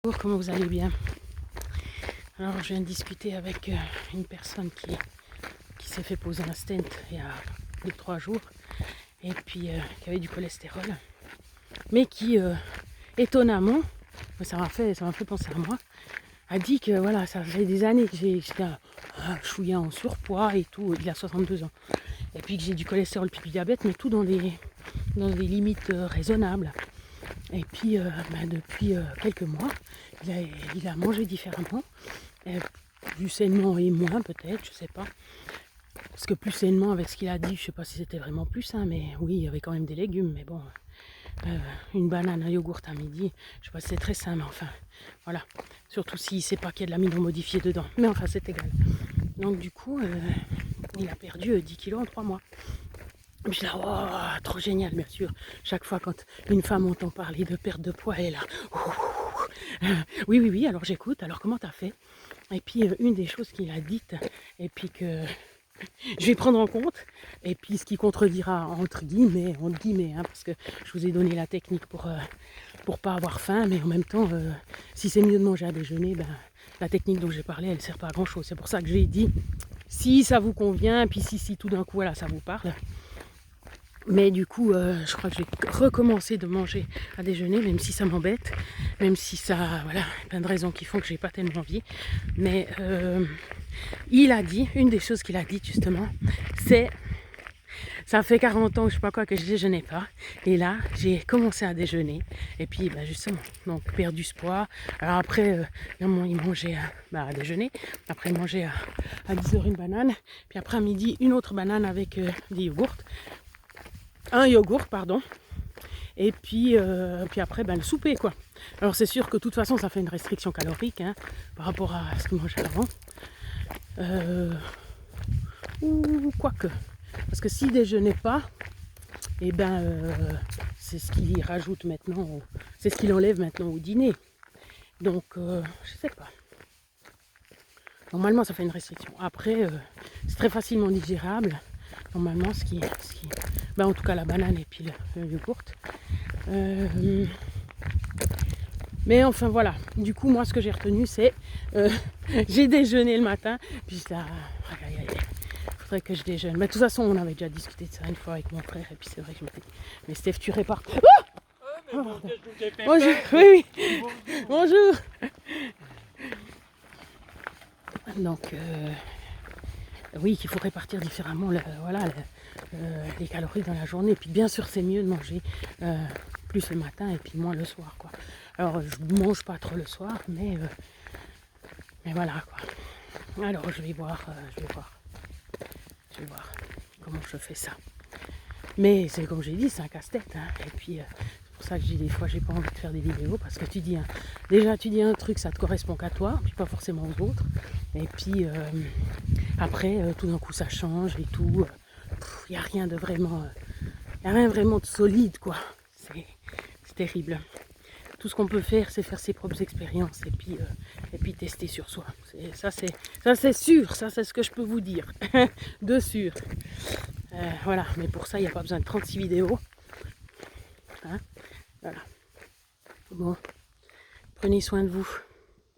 Bonjour, comment vous allez bien? Alors je viens de discuter avec une personne qui s'est fait poser un stent il y a 2-3 jours et puis qui avait du cholestérol, mais qui étonnamment, ça m'a fait penser à moi, a dit que voilà, ça fait des années que j'étais un chouïa en surpoids et tout, il a 62 ans, et puis que j'ai du cholestérol puis du diabète, mais tout dans des limites raisonnables. Et puis depuis quelques mois, il a mangé différemment, plus sainement et moins peut-être, je sais pas. Parce que plus sainement avec ce qu'il a dit, je sais pas si c'était vraiment plus sain, mais oui, il y avait quand même des légumes, mais bon, une banane, un yogourt à midi, je sais pas si c'est très sain, mais enfin, voilà. Surtout s'il ne sait pas qu'il y a de l'amidon modifié dedans, mais enfin c'est égal. Donc du coup, il a perdu 10 kilos en 3 mois. Je suis là, oh, trop génial, bien sûr. Chaque fois quand une femme entend parler de perte de poids, elle est là. Oui, alors j'écoute, alors comment t'as fait? Et puis une des choses qu'il a dites, et puis que je vais prendre en compte, et puis ce qui contredira entre guillemets, hein, parce que je vous ai donné la technique pour pas avoir faim, mais en même temps, si c'est mieux de manger à déjeuner, ben, la technique dont j'ai parlé, elle ne sert pas à grand chose. C'est pour ça que j'ai dit, si ça vous convient, puis si tout d'un coup, voilà, ça vous parle. Mais du coup, je crois que je vais recommencer de manger à déjeuner, même si ça m'embête, même si ça, voilà, plein de raisons qui font que j'ai pas tellement envie. Mais il a dit, une des choses qu'il a dit justement, c'est, ça fait 40 ans, je sais pas quoi, que je déjeunais pas. Et là, j'ai commencé à déjeuner. Et puis, bah, justement, donc perdu ce poids. Alors après, il mangeait à déjeuner. Après, il mangeait à 10h une banane. Puis après, à midi, une autre banane avec des yogourts. Un yogourt, pardon. Et puis après, ben, le souper, quoi. Alors c'est sûr que de toute façon, ça fait une restriction calorique, hein, par rapport à ce qu'il mangeait avant. Ou quoique. Parce que s'il déjeunait pas, et ben c'est ce qu'il rajoute maintenant, c'est ce qu'il enlève maintenant au dîner. Donc, je sais pas. Normalement, ça fait une restriction. Après, c'est très facilement digérable. Normalement, ben, en tout cas la banane et puis le yogourt. Mais enfin voilà, du coup moi ce que j'ai retenu c'est j'ai déjeuné le matin, puis là, faudrait que je déjeune. Mais de toute façon on avait déjà discuté de ça une fois avec mon frère, et puis c'est vrai que je me dis, mais Steph tu répares. Oh, bonjour, oui, bonjour. Donc oui, qu'il faut répartir différemment les calories dans la journée. Et puis bien sûr c'est mieux de manger plus le matin et puis moins le soir, quoi. Alors je mange pas trop le soir, mais voilà, quoi. Alors je vais voir comment je fais ça. Mais c'est comme j'ai dit, c'est un casse-tête, hein. Et puis c'est pour ça que j'ai des fois j'ai pas envie de faire des vidéos, parce que tu dis un truc, ça te correspond qu'à toi, puis pas forcément aux autres. Et puis après tout d'un coup ça change et tout. Il n'y a rien de vraiment, de solide, quoi. C'est terrible. Tout ce qu'on peut faire, c'est faire ses propres expériences et puis tester sur soi. Ça c'est sûr, ça c'est ce que je peux vous dire, de sûr. Voilà, mais pour ça, il n'y a pas besoin de 36 vidéos. Hein, voilà. Bon, prenez soin de vous.